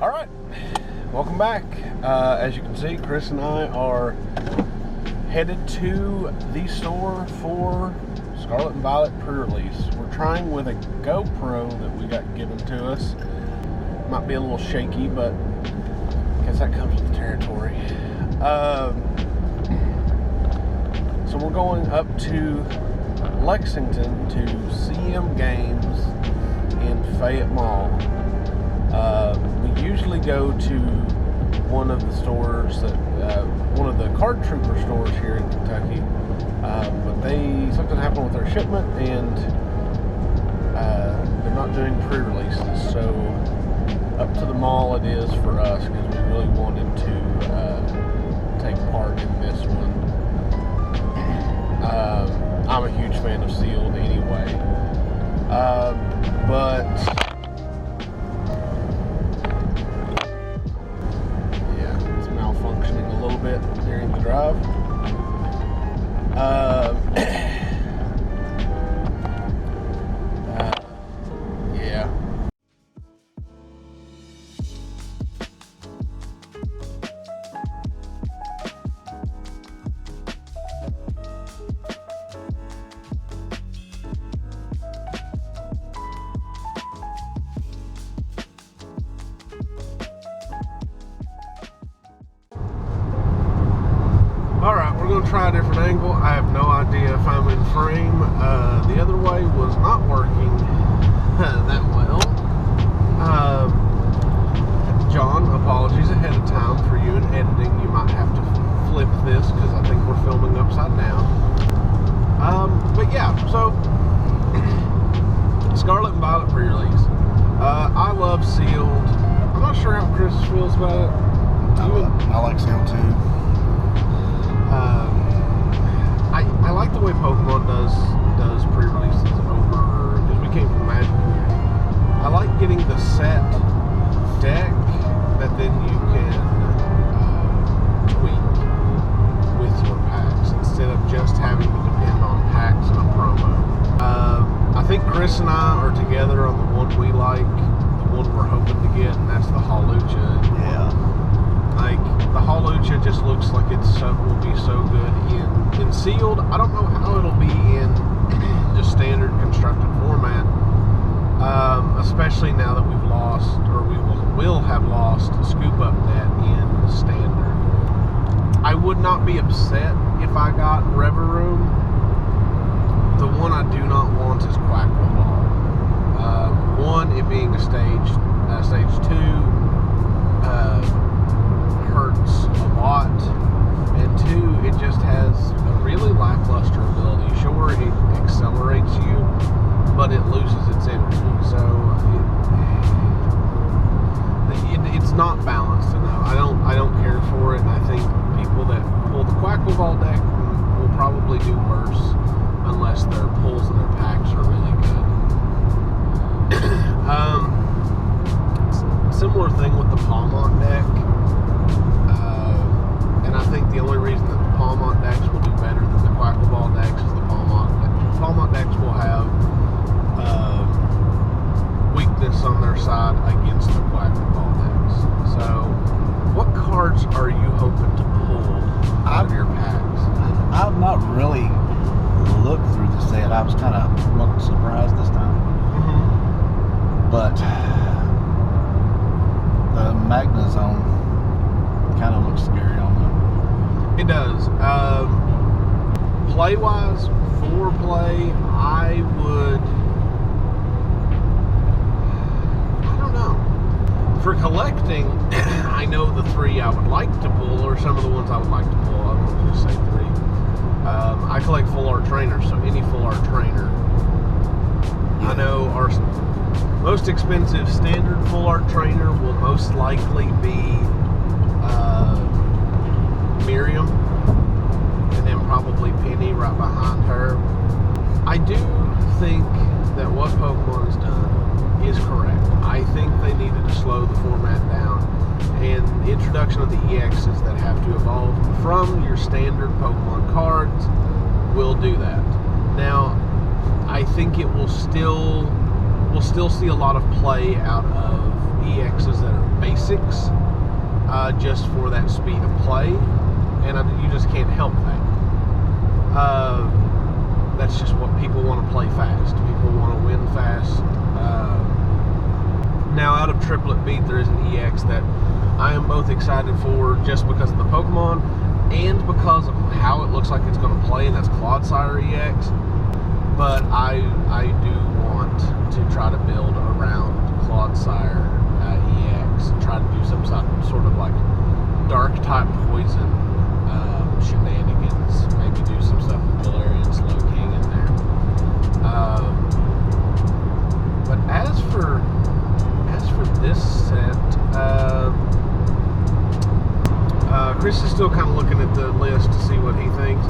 Alright, welcome back. As you can see, Chris and I are headed to the store for Scarlet Violet pre-release. We're trying with a GoPro that we got given to us. Might be a little shaky, but I guess that comes with the territory. So we're going up to Lexington to CM Games in Fayette Mall. We usually go to one of the stores that, one of the card trooper stores here in Kentucky, but something happened with their shipment and they're not doing pre-releases, so up to the mall it is for us because we really wanted to take part in this one. I'm a huge fan of Sealed anyway, but yeah, it's malfunctioning a little bit during the drive. Yeah. Alright, we're going to try a different angle. I have no idea if I'm in frame. The other way was not working that well. John, apologies ahead of time for you in editing. You might have to flip this because I think we're filming upside down. But yeah, so Scarlet Violet pre-release. I love Sealed. I'm not sure how Chris feels about it. I like Sealed too. I like the way Pokemon does pre-releases over, because we came from Magic. I like getting the set deck that then you can tweak with your packs instead of just having to depend on packs and a promo. I think Chris and I are together on the one we like, the one we're hoping to get, and that's the Hawlucha. Yeah. Like, the Hawlucha just looks like will be so good in Sealed. I don't know how it'll be in just standard constructed format, especially now that we've lost, or we will have lost Scoop Up Net in standard. I would not be upset if I got Reveroom. The one I do not want is Quackle. One, it being a stage 2, hurts a lot, and 2, it just has a really lackluster ability. Sure, it accelerates you, but it loses its energy, so it's not balanced enough. I don't care for it, and I think people that pull the Quackle deck will probably do worse unless their pulls and their packs are really good. Similar thing with the Palmont deck. And I think the only reason that the Palmont decks will do better than the Quackle decks is the Palmont decks will have weakness on their side against the Quackle decks. So, what cards are you hoping to pull out of your packs? I've not really looked through the set. I was kind of surprised this time. Mm-hmm. But the Magnezone kind of looks scary on them. It does. Play-wise, for play, I don't know. For collecting, I know the 3 I would like to pull, or some of the ones I would like to pull. I won't just say 3. I collect full art trainers, so any full art trainer. Yeah. I know our most expensive standard full art trainer will most likely be Miriam, and then probably Penny right behind her. I do think that what Pokemon has done is correct. I think they needed to slow the format down, and the introduction of the EXs that have to evolve from your standard Pokemon cards will do that. Now, I think it will still see a lot of play out of EXs that are base basics just for that speed of play, and you just can't help that. That's just what people want to play fast. People want to win fast. Now, out of Triplet Beat, there is an EX that I am both excited for just because of the Pokemon and because of how it looks like it's going to play, and that's Clodsire EX. But I do want to try to build around Clodsire EX and try to do some sort of like dark type poison shenanigans. Maybe do some stuff with Galarian Slowking in there. But as for this set, Chris is still kind of looking at the list to see what he thinks.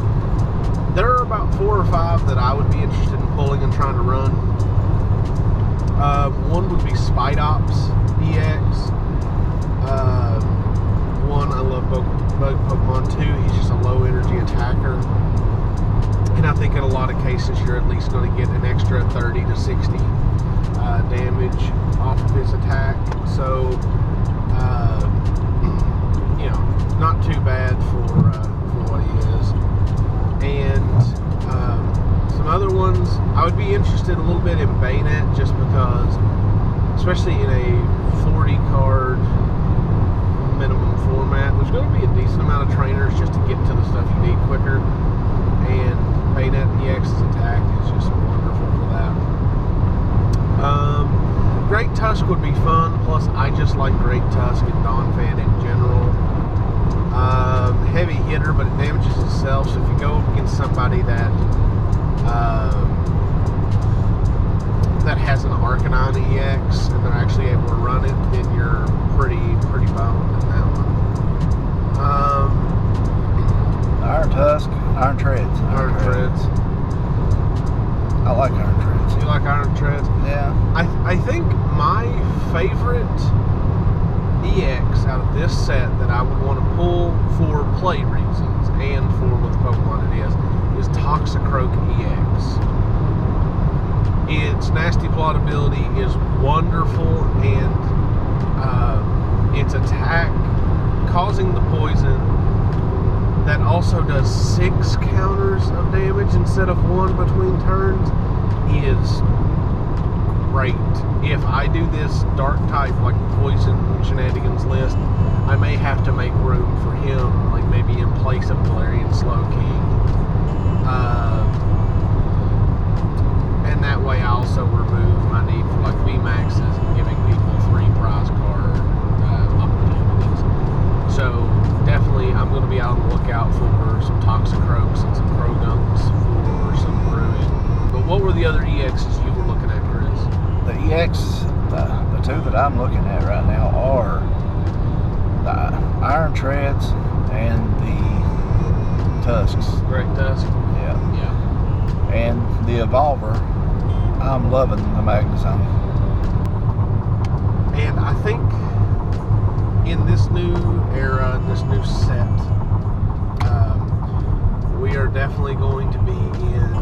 There are about 4 or 5 that I would be interested in pulling and trying to run. One would be Spidops EX. One, I love Bug Pokemon. 2, he's just a low energy attacker. And I think in a lot of cases you're at least going to get an extra 30 to 60 damage off of his attack. So, you know, not too bad for what he is. And some other ones, I would be interested a little bit in Bayonet, just because, especially in a 40 card minimum format, there's going to be a decent amount of trainers just to get to the stuff you need quicker. And Bayonet EX's attack is just wonderful for that. Great Tusk would be fun, plus I just like Great Tusk and Donphan in general. Heavy hitter, but it damages itself, so if you go against somebody that has an Arcanine EX and they're actually able to run it, then you're pretty boned in that one. Iron Tusk, Iron Treads. Iron Treads. I like Iron Treads. You like Iron Treads? Yeah. I think my favorite EX out of this set that I would want to pull for play reasons and for what the Pokemon it is Toxicroak EX. Its Nasty Plot ability is wonderful, and its attack causing the poison that also does 6 counters of damage instead of 1 between turns is great. If I do this dark type like poison shenanigans list, I may have to make room for him, like maybe in place of Galarian Slowking. And that way I also remove my need for like VMAXs and giving people 3 prize card opportunities. So definitely I'm going to be out on the lookout for some Toxicroaks and some Krogums for some brewing. But what were the other EXs you were looking at, Chris? The EX, the 2 that I'm looking at right now are the Iron Treads and the Tusks. Great Tusk. Yeah. Yeah. And the Evolver, I'm loving the Magnezone. And I think in this new era, this new set, we are definitely going to be in,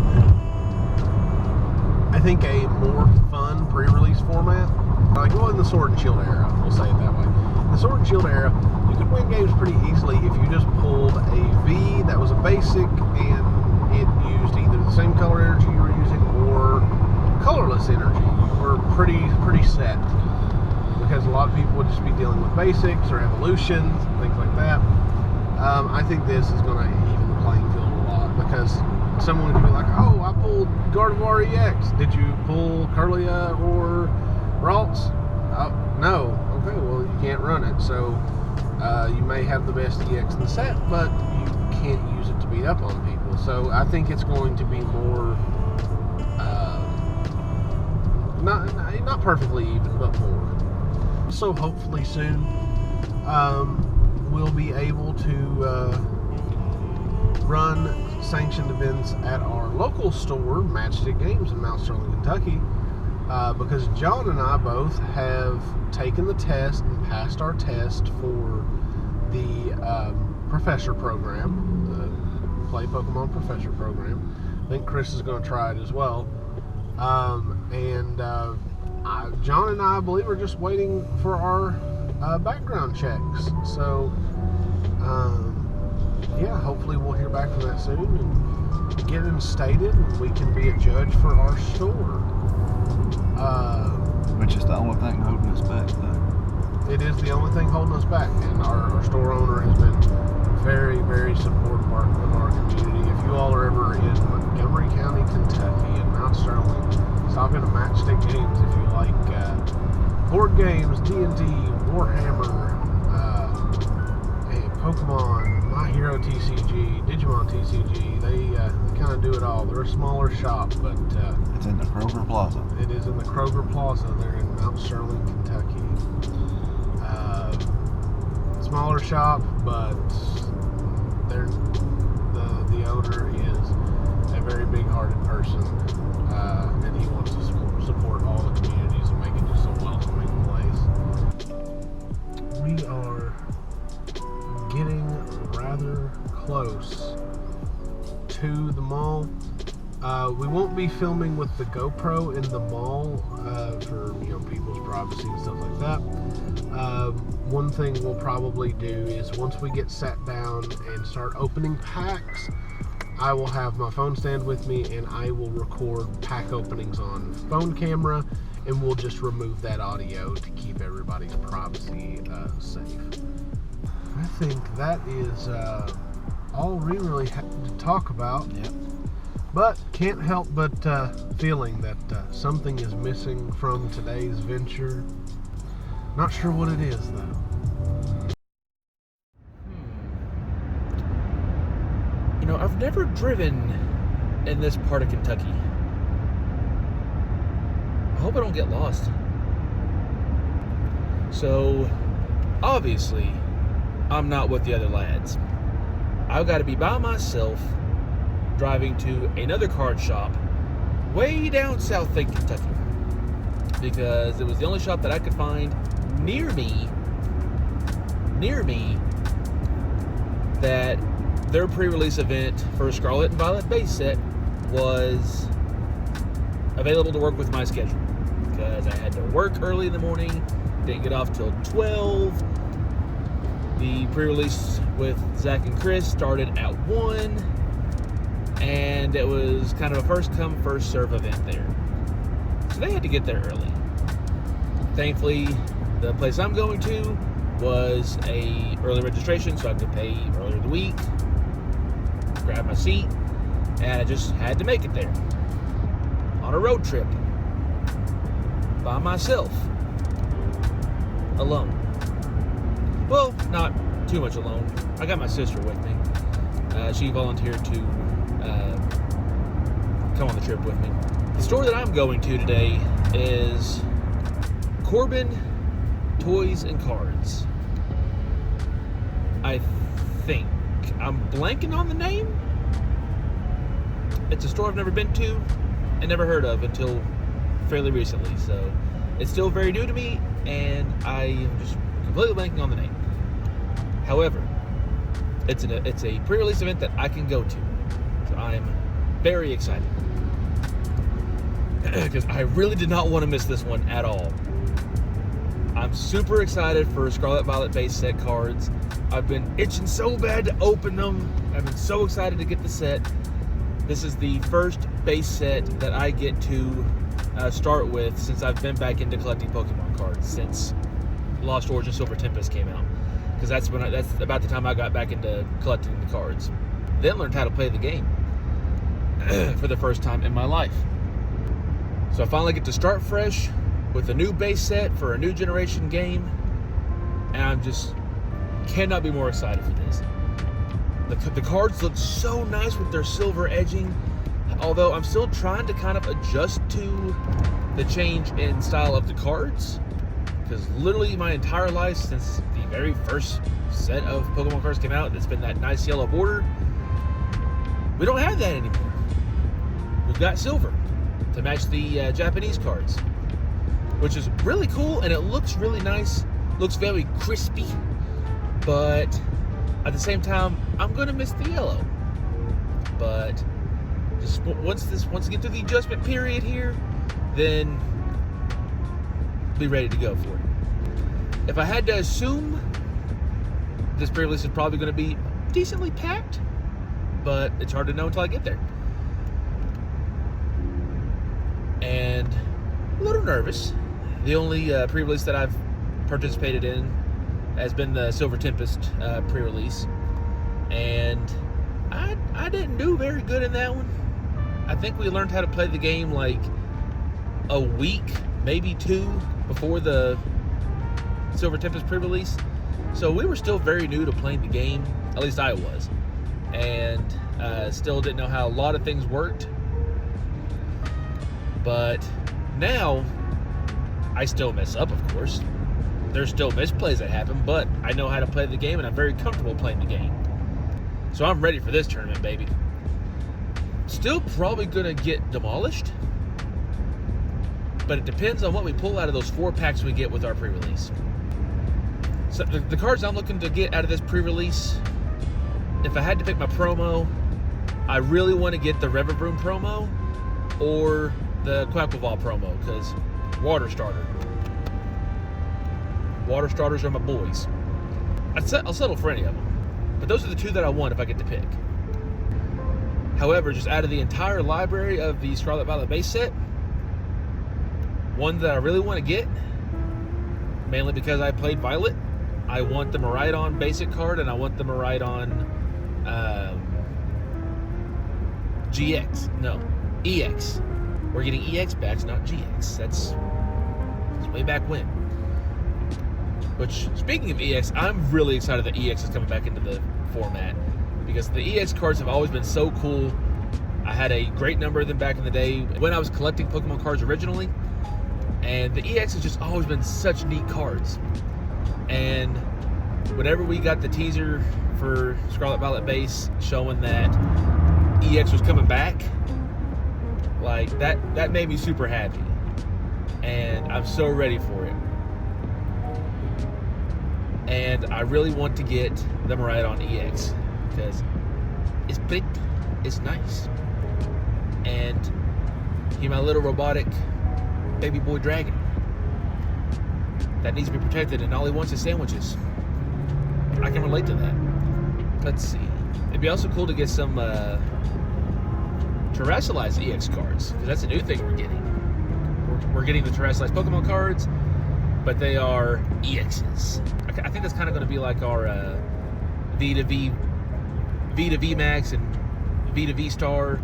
I think, a more fun pre-release format. Like, well, in the Sword and Shield era, we'll say it that way. In the Sword and Shield era, you could win games pretty easily if you just pulled a V that was a basic and it used either the same color energy you were using or colorless energy. You were pretty set, because a lot of people would just be dealing with basics or evolutions and things like that. I think this is going to even the playing field a lot, because someone could be like, oh, I pulled Gardevoir EX. Did you pull Kirlia or Ralts? No. Okay, well, you can't run it. So you may have the best EX in the set, but you can't use it to beat up on people. So I think it's going to be more, not perfectly even, but more. So hopefully soon we'll be able to run sanctioned events at our local store, Matchstick Games in Mount Sterling, Kentucky, because John and I both have taken the test and passed our test for the Professor program, the Play Pokemon Professor program. I think Chris is going to try it as well. John and I believe are just waiting for our background checks. So, yeah, hopefully we'll hear back from that soon and get instated, and we can be a judge for our store. Which is the only thing holding us back, though. It is the only thing holding us back, and our store owner has been very, very supportive of our community. If you all are ever in Montgomery County, Kentucky, and Mount Sterling, stop into Matchstick Games if you like board games, D&D, Warhammer, Pokemon, My Hero TCG, Digimon TCG. They kind of do it all. They're a smaller shop, but it's in the Kroger Plaza. It is in the Kroger Plaza. They're in Mount Sterling, Kentucky. Smaller shop, but the owner is a very big-hearted person, and he wants to support all the communities and make it just a welcoming place. We are getting rather close to the mall. We won't be filming with the GoPro in the mall for people's privacy and stuff like that. One thing we'll probably do is once we get sat down and start opening packs, I will have my phone stand with me and I will record pack openings on phone camera, and we'll just remove that audio to keep everybody's privacy safe. I think that is all we really have to talk about. Yep. But can't help but feeling that something is missing from today's venture. Not sure what it is, though. I've never driven in this part of Kentucky. I hope I don't get lost. So, obviously, I'm not with the other lads. I've got to be by myself, driving to another card shop way down south in Kentucky, because it was the only shop that I could find near me that their pre-release event for Scarlet and Violet base set was available to work with my schedule, because I had to work early in the morning, didn't get off till 12. The pre-release with Zach and Chris started at 1, and it was kind of a first come, first serve event there. So they had to get there early. Thankfully, the place I'm going to was a early registration, so I could pay earlier in the week, grab my seat, and I just had to make it there. On a road trip. By myself. Alone. Well, not too much alone. I got my sister with me. She volunteered to come on the trip with me. The store that I'm going to today is Corbin Toys and Cards. I think. I'm blanking on the name. It's a store I've never been to and never heard of until fairly recently, so it's still very new to me, and I am just completely blanking on the name. However, it's a pre-release event that I can go to, so I'm very excited, because I really did not want to miss this one at all. I'm super excited for Scarlet Violet base set cards. I've been itching so bad to open them. I've been so excited to get the set. This is the first base set that I get to start with since I've been back into collecting Pokemon cards since Lost Origin Silver Tempest came out, because that's about the time I got back into collecting the cards. Then learned how to play the game for the first time in my life. So I finally get to start fresh with a new base set for a new generation game, and I'm just cannot be more excited for this. The cards look so nice with their silver edging, although I'm still trying to kind of adjust to the change in style of the cards, because literally my entire life since the very first set of Pokemon cards came out, it's been that nice yellow border. We don't have that anymore. We've got silver to match the Japanese cards, which is really cool, and it looks really nice. Looks very crispy, but at the same time, I'm gonna miss the yellow. But just once we get through the adjustment period here, then be ready to go for it. If I had to assume, this pre-release is probably going to be decently packed, but it's hard to know until I get there. And a little nervous. The only pre-release that I've participated in has been the Silver Tempest pre-release, and I didn't do very good in that one. I think we learned how to play the game like a week, maybe 2, before the Silver Tempest pre-release. So we were still very new to playing the game, at least I was, and still didn't know how a lot of things worked. But now, I still mess up, of course. There's still misplays that happen, but I know how to play the game, and I'm very comfortable playing the game. So I'm ready for this tournament, baby. Still probably gonna get demolished, but it depends on what we pull out of those 4 packs we get with our pre-release. So the cards I'm looking to get out of this pre-release, if I had to pick my promo, I really want to get the Revavroom promo or the Quackleval promo, because Water Starter. Water Starters are my boys. I'll settle for any of them, but those are the 2 that I want if I get to pick. However, just out of the entire library of the Scarlet Violet base set, one that I really want to get, mainly because I played Violet, I want the Miraidon basic card, and I want the Miraidon EX. We're getting EX backs, not GX. That's way back when. Which, speaking of EX, I'm really excited that EX is coming back into the format, because the EX cards have always been so cool. I had a great number of them back in the day when I was collecting Pokemon cards originally, and the EX has just always been such neat cards. And whenever we got the teaser for Scarlet Violet base showing that EX was coming back, like that made me super happy, and I'm so ready for it. And I really want to get the Miraidon EX because it's big, it's nice, and he's my little robotic baby boy dragon that needs to be protected, and all he wants is sandwiches. I can relate to that. Let's see. It'd be also cool to get some Terrestrialized EX cards, because that's a new thing we're getting. We're getting the Terrestrialized Pokemon cards, but they are EXs. I think that's kind of going to be like our V to V Max and V to V Star.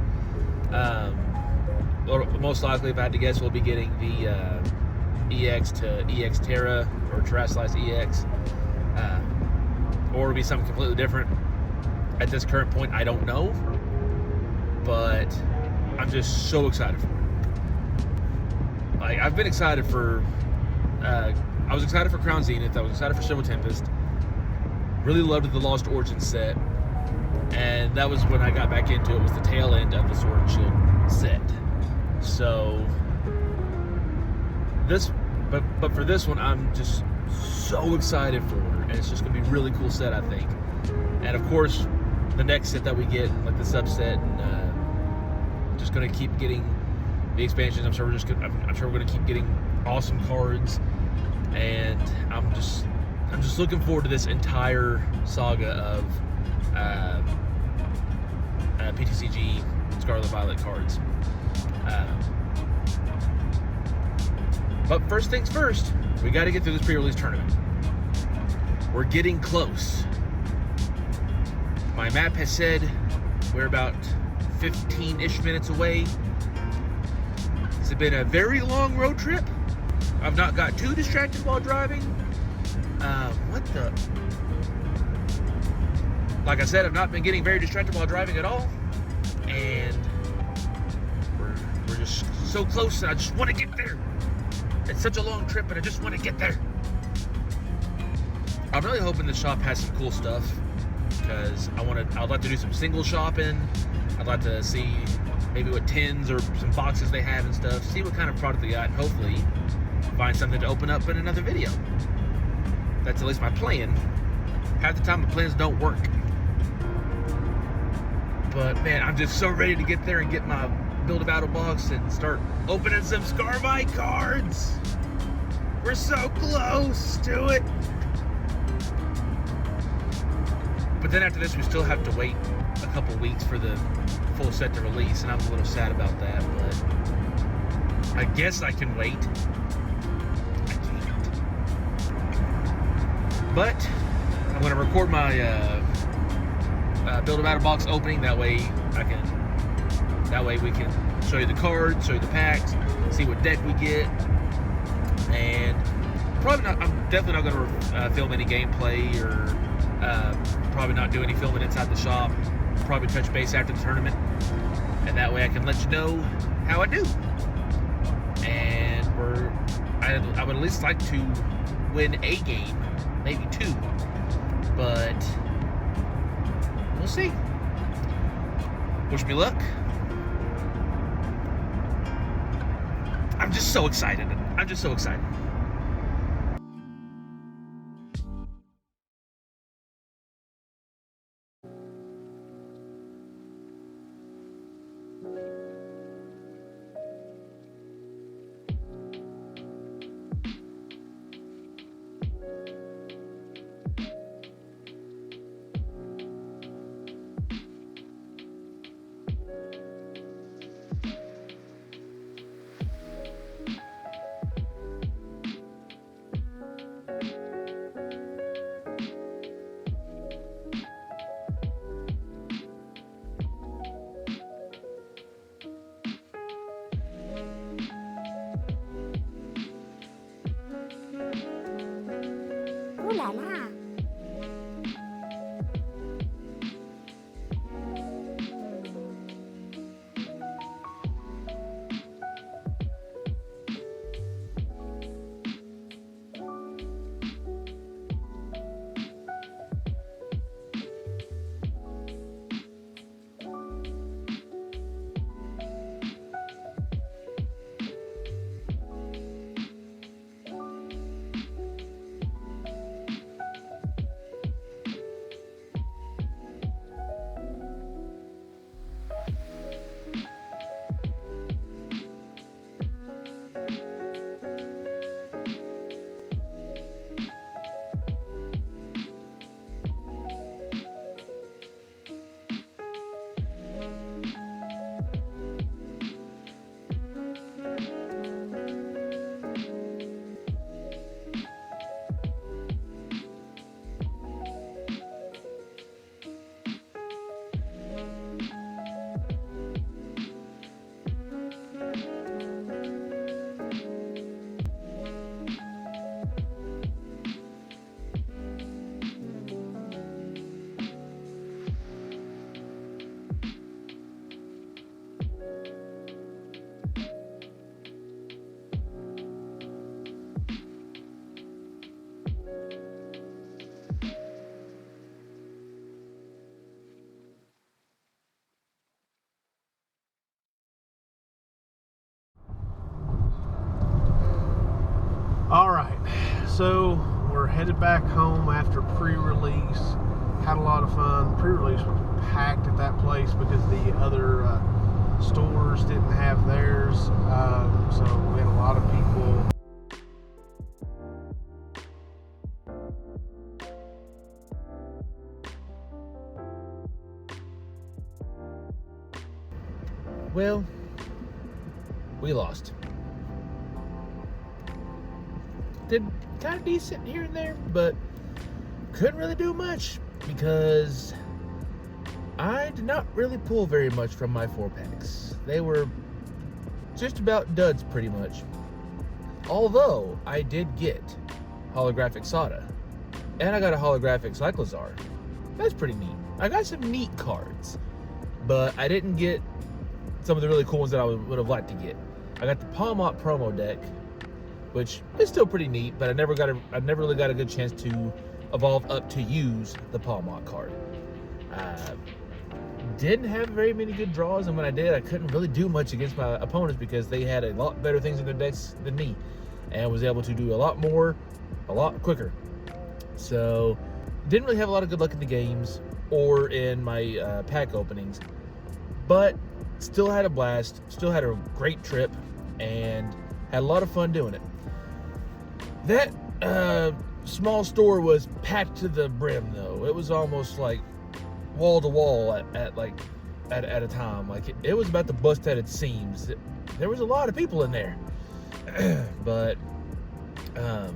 Or most likely, if I had to guess, we'll be getting the EX to EX Terra or Terrestrialized EX, or it'll be something completely different. At this current point, I don't know, but I'm just so excited for it. Like, I've been excited for. I was excited for Crown Zenith. I was excited for Silver Tempest. Really loved the Lost Origins set, and that was when I got back into it. Was the tail end of the Sword and Shield set. So this, but for this one, I'm just so excited for it, and it's just gonna be a really cool set, I think. And of course, the next set that we get, like the subset, and just gonna keep getting the expansions. I'm sure we're gonna keep getting awesome cards, and I'm just looking forward to this entire saga of PTCG Scarlet Violet cards. But first things first, we got to get through this pre-release tournament. We're getting close. My map has said we're about 15-ish minutes away. It's been a very long road trip. I've not got too distracted while driving. Like I said, I've not been getting very distracted while driving at all. And we're just so close, and I just want to get there. It's such a long trip, and I just want to get there. I'm really hoping the shop has some cool stuff, because I'd like to do some single shopping. I'd like to see maybe what tins or some boxes they have and stuff. See what kind of product they got, and hopefully find something to open up in another video. That's at least my plan. Half the time, the plans don't work. But man, I'm just so ready to get there and get my Build a Battle box and start opening some Scarvite cards. We're so close to it. But then after this, we still have to wait a couple weeks for the full set to release, and I'm a little sad about that, but I guess I can wait. I can't. But I'm going to record my Build a Battle Box opening. That way we can show you the cards, show you the packs, see what deck we get, and I'm definitely not going to film any gameplay or probably not do any filming inside the shop. Probably touch base after the tournament, and that way I can let you know how I do. And I would at least like to win a game, maybe 2, but we'll see. Wish me luck. I'm just so excited. I'm just so excited. Ooh la la. All right, so we're headed back home after pre-release. Had a lot of fun. Pre-release was packed at that place because the other stores didn't have theirs, so we had a lot of people. Well, we lost. Did kind of decent here and there, but couldn't really do much because I did not really pull very much from my 4-packs. They were just about duds pretty much. Although I did get holographic Sada, and I got a holographic Cyclozar. That's pretty neat. I got some neat cards, but I didn't get some of the really cool ones that I would have liked to get. I got the Palmot promo deck, which is still pretty neat, but I never really got a good chance to evolve up to use the Palmot card. Didn't have very many good draws, and when I did, I couldn't really do much against my opponents because they had a lot better things in their decks than me, and was able to do a lot more, a lot quicker. So, didn't really have a lot of good luck in the games or in my pack openings, but still had a blast, still had a great trip, and had a lot of fun doing it. That small store was packed to the brim, though. It was almost like wall to wall at a time. Like it was about to bust at its seams. There was a lot of people in there. But to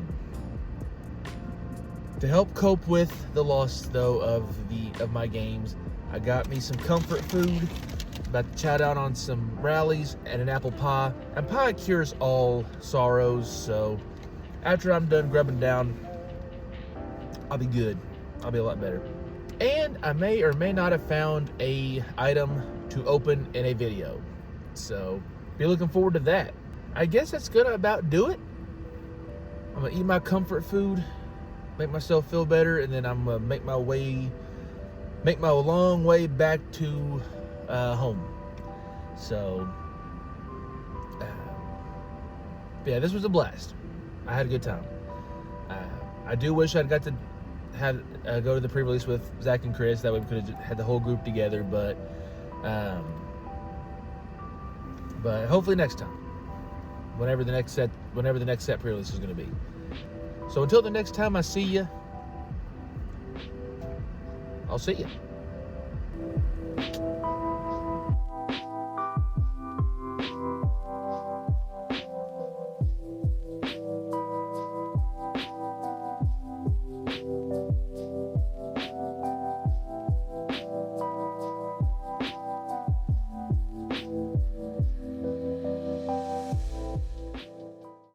help cope with the loss, though, of my games, I got me some comfort food. About to chow down on some rallies and an apple pie. And pie cures all sorrows, so after I'm done grubbing down, I'll be good. I'll be a lot better. And I may or may not have found a item to open in a video. So be looking forward to that. I guess that's gonna about do it. I'm gonna eat my comfort food, make myself feel better, and then I'm gonna make my long way back to home. So yeah, this was a blast. I had a good time. I do wish I'd got to go to the pre-release with Zach and Chris. That way we could have had the whole group together. But hopefully next time, whenever the next set pre-release is going to be. So until the next time I see you, I'll see you.